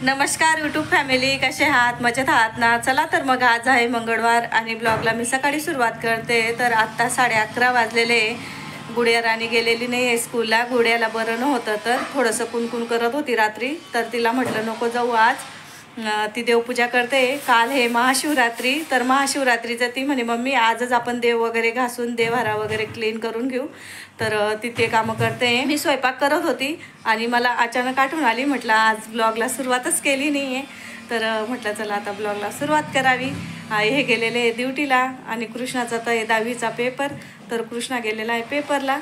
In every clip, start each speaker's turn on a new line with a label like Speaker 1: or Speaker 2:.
Speaker 1: नमस्कार YouTube family, कसे आहात? मजेत आहात ना? चला तर मग आज आहे मंगळवार आणि ब्लॉगला मी सकाळी सुरुवात करते. तर आत्ता 11:30 वाजलेले. गुडिया राणी गेलेली नाही आहे स्कूलला. गुडियाला बरं नव्हतं तर थोडंसं कुणकुण करत होती रात्री, तर तिला म्हटलं नको जाऊ आज, ती देवपूजा करते. काल हे महाशिवरात्री, तर महाशिवरात्रीचं ती म्हणे मम्मी आजच आपण देव वगैरे घासून देवहारा वगैरे क्लीन करून घेऊ. तर ती ते कामं करते. मी स्वयंपाक करत होती आणि मला अचानक आठवण आली, म्हटलं आज ब्लॉगला सुरुवातच केली नाही आहे, तर म्हटलं चला आता ब्लॉगला सुरुवात करावी. हे गेलेले आहे ड्युटीला आणि कृष्णाचा तर 10वीचा पेपर, तर कृष्णा गेलेला आहे पेपरला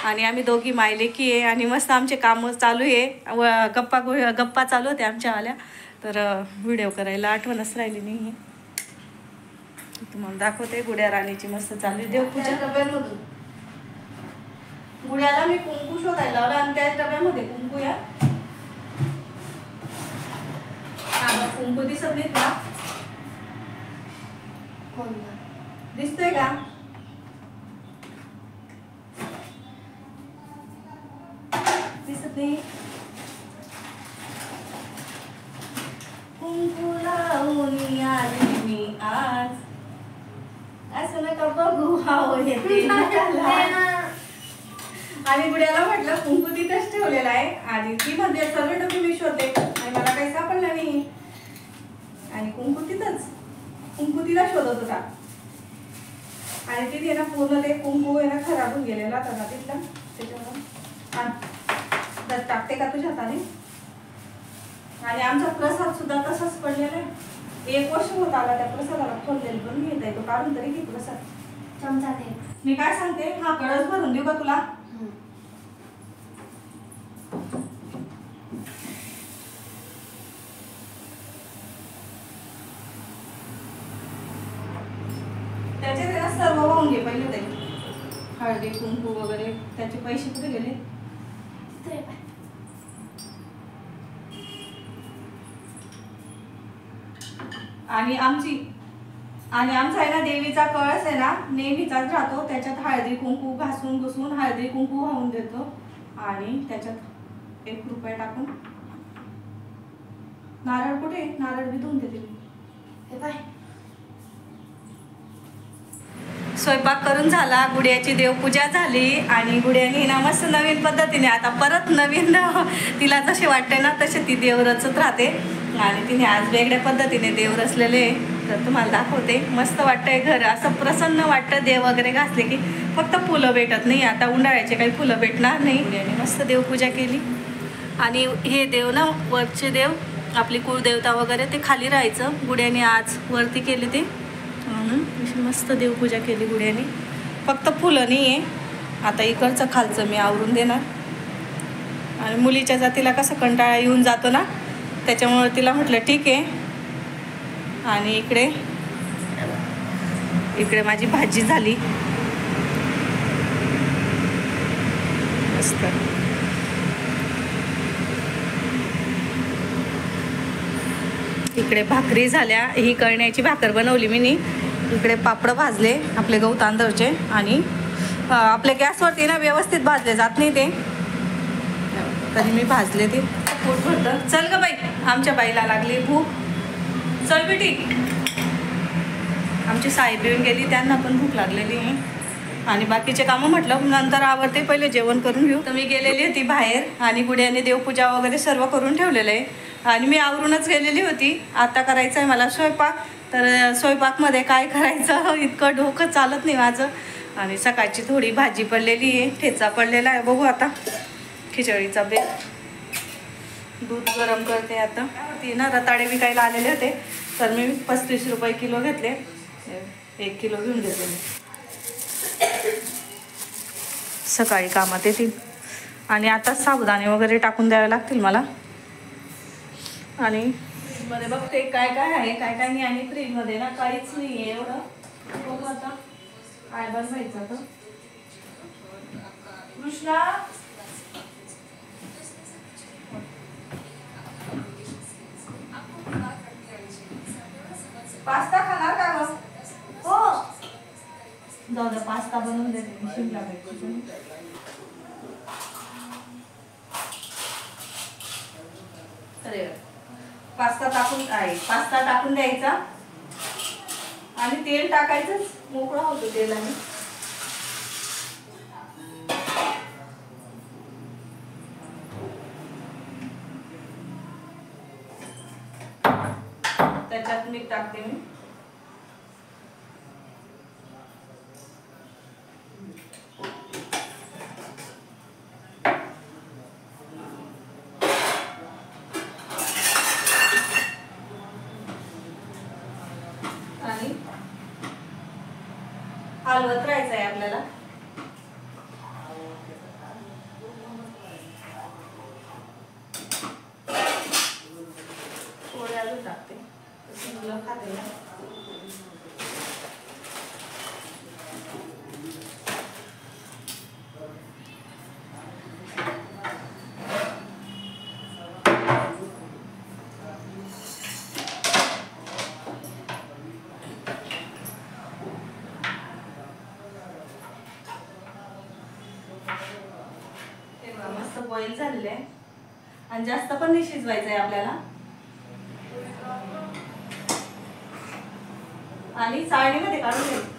Speaker 1: आणि आम्ही दोघी मायलेकी आहे आणि मस्त आमचे कामं चालू आहे. गप्पा चालू होते आमच्या आल्या, तर व्हिडिओ करायला आठवणच राहिली नाही आहे. तुम्हाला दाखवते. गुड्या राणीची मस्त चालू आहे देवपूजा. गुड्याला मी कुंकू शोधायला लावला आणि त्याच डब्यामध्ये कुंकू या कुंकू दिसत नाही का? दिसतोय का? दिसत नाही. कुंकू लावून आली मी आज, असं नका बघू हाव येते आणि गुड्याला म्हटलं कुंकू तिथंच ठेवलेला आहे आणि ती म्हणते सर्व डबे मी शोधते आणि मला काही सापडलं नाही आणि कुंकू तिथंच, कुंकू तिला शोधत होता आणि तिथे ना पूर्ण ते कुंकू आहे ना खराब होऊन गेलेला होता ना तिथला. त्याच्यामुळे टाकते का तुझ्या हाताने? आणि आमचा प्रसाद सुद्धा तसाच पडलेला आहे. 1 वर्ष होत आला त्या प्रसादाला, खोललेलं पण घेता येतो काढून तरी घे प्रसाद. चमचा दे. मी काय सांगते, हा कळस भरून देऊ का तुला? त्याचे सर्व वाहून घे पहिले ते हळदी कुंकू वगैरे. त्याचे पैसे कुठे गेले? आणि आमचा आहे ना देवीचा कळस आहे ना नेहमीचाच राहतो. त्याच्यात हळदी कुंकू घासून घुसून हळदी कुंकू वाहून देतो आणि त्याच्यात 1 रुपया टाकून नारळ. कुठे नारळ बी धुवून देते मी. हे पाय. स्वयंपाक करून झाला, गुडियाची देवपूजा झाली आणि गुडियाने ना मस्त नवीन पद्धतीने आता परत नवीन तिला जसे वाटते ना तसे ती देव रचत राहते आणि तिने आज वेगळ्या पद्धतीने देव रचलेले, तर तुम्हाला दाखवते. मस्त वाटतंय, घर असं प्रसन्न वाटतं. देव वगैरे घासले की फक्त फुलं भेटत नाही, आता उन्हाळ्याचे काही फुलं भेटणार नाही. गुडियाने मस्त देवपूजा केली आणि हे देव ना वरचे देव आपली कुळदेवता वगैरे ते खाली राहायचं. गुडियाने आज वरती केली ते म्हणून मस्त देवपूजा केली गुडियाने. फक्त फुलं नाही आहे. आता इकडचं खालचं मी आवरून देणार आणि मुलीच्या जातीला कसं कंटाळा येऊन जातो ना, त्याच्यामुळे तिला म्हटलं ठीक आहे. आणि इकडे माझी भाजी झाली मस्त. इकडे भाकरी झाल्या. ही कळण्याची भाकर बनवली मी. इकडे पापड भाजले आपले गहू तांदळचे आणि आपल्या गॅसवरती ना व्यवस्थित भाजले जात नाही ते, तरी मी भाजले ते. पोट भरतं. चल ग बाई, आमच्या बाईला लागली भूक. चल बेटी. आमची साहेब येऊन गेली, त्यांना पण भूक लागलेली आहे आणि बाकीचे कामं म्हटलं नंतर आवडते, पहिले जेवण करून घेऊ. तर मी गेलेली होती बाहेर आणि गुडियाने देवपूजा वगैरे सर्व करून ठेवलेलं आहे आणि मी आवरूनच गेलेली होती. आता करायचं आहे मला स्वयंपाक, तर स्वयंपाकमध्ये काय करायचं इतकं डोकं चालत नाही माझं. आणि सकाळची थोडी भाजी पडलेली आहे, ठेचा पडलेला आहे, बघू आता खिचडीचा बेत. दूध गरम करते आता. ती ना रताळे विकायला आलेले होते, तर मी 35 रुपये किलो घेतले. 1 किलो घेऊन घेतले. सकाळी कामात येतील आणि आता साबुदाणे वगैरे टाकून द्यावे लागतील मला. आणि मध्ये बघते काय काय आहे काय काय नाही. आणि फ्रीजमध्ये ना काहीच नाही आहे एवढं. बघू आता काय बनवायचं. तर कृष्णा पास्ता खाणार का मग? हो जाऊ दे, पास्ता बनवून देते. शिमला मिरची अरे पास्ता टाकून द्यायचा आणि तेल टाकायचं, मोकळा होतो तेलाने. त्याच्यात मीठ टाकते मी. आणि हलवत राहायचं आहे आपल्याला. थोडे अजून टाकते, मुलं खाते ना. मस्त बॉईल झालेलं आहे आणि जास्त पण नाही शिजवायचं आहे आपल्याला. आणि चाळणीमध्ये काढून घ्यायचं.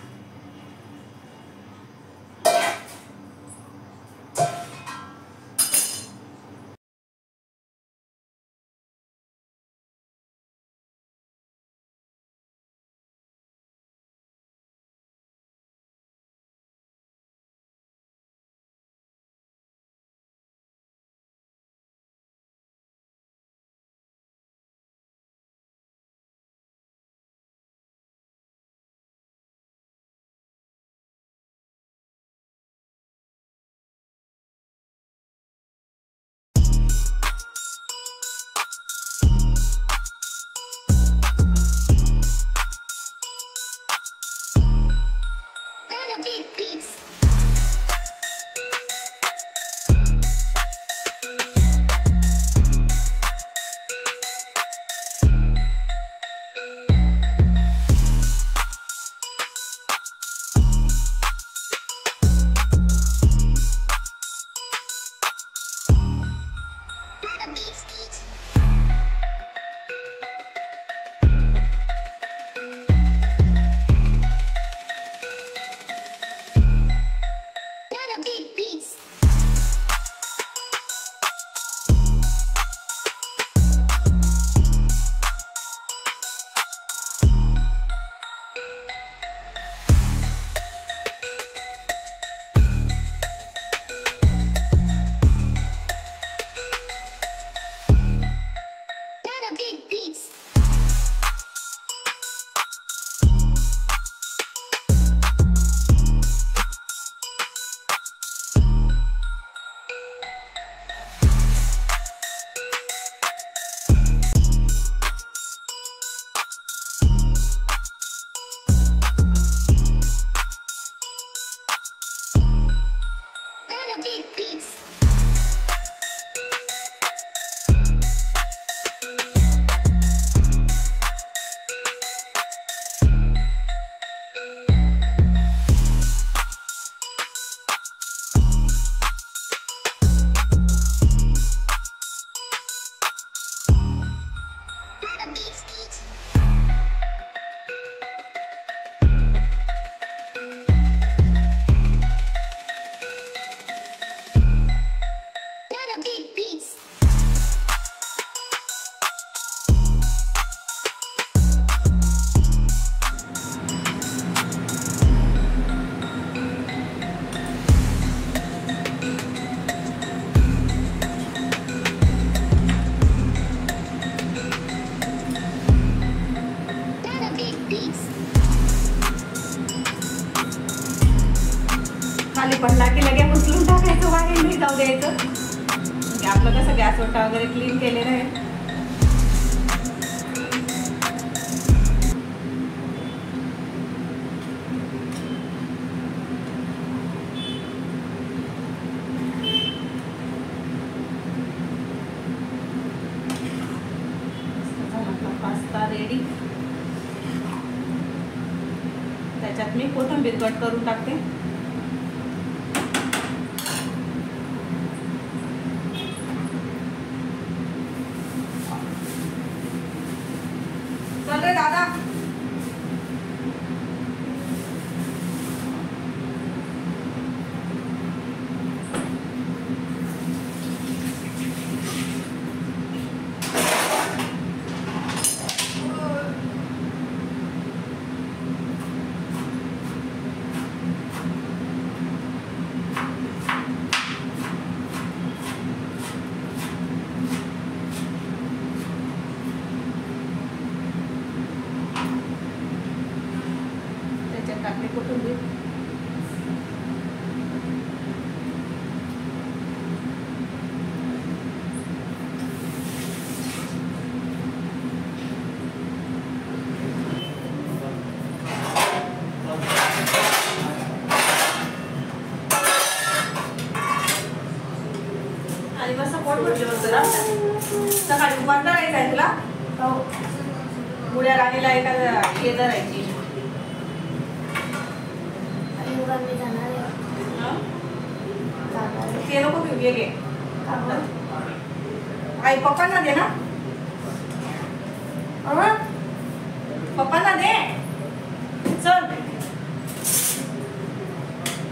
Speaker 1: खाली पडला की लगे उचलून टाकायचं, बाहेर नाही जाऊ द्यायचं. आपलं कसं गॅस ओटा वगैरे क्लीन केलेलं आहे. Pasta ready. त्याच्यात मी कोथिंबीर कट करून टाकते. चल रे दादा. टाकले कोथिंबीर. आणि मस्त पोट भरले होतं ना. सकाळी उपवास धरायचा आहे तुला. गुड्या राणीला एका हे धरायची. ते नको घेऊ घे घे. आई पप्पांना दे ना. पप्पांना दे. चल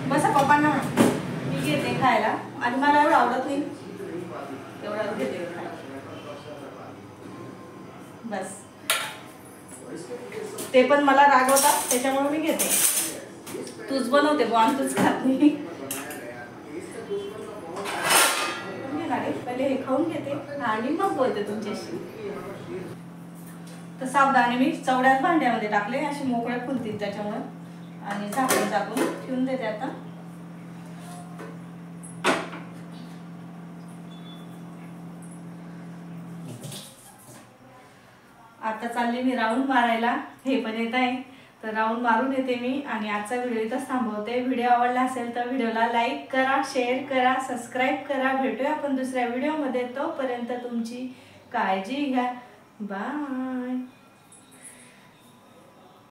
Speaker 1: बसा पप्पांना. मी घेते खायला आणि मला एवढं आवडत नाही. एवढं घेते बस. ते पण मला रागवतात त्याच्यामुळे मी घेते. तूच बनवते बुवा आणि तूच खात नाही. पहिले हे खाऊन घेते आणि मग बोलते तुमच्याशी. तर साबुदाणे मी चवड्याच भांड्यामध्ये टाकले. असे मोकळे फुलतील त्याच्यामुळे. आणि झाकून टाकून ठेवून देते आता. आता चालली मी राऊंड मारायला. हे पण येत आहे तर राऊंड मारून येते मी. आणि आजचा व्हिडिओ इथंच थांबवते. व्हिडिओ आवडला असेल तर व्हिडिओला लाईक करा, शेअर करा, सबस्क्राईब करा. भेटूया आपण दुसऱ्या व्हिडिओमध्ये. तोपर्यंत तुमची काळजी घ्या. बाय.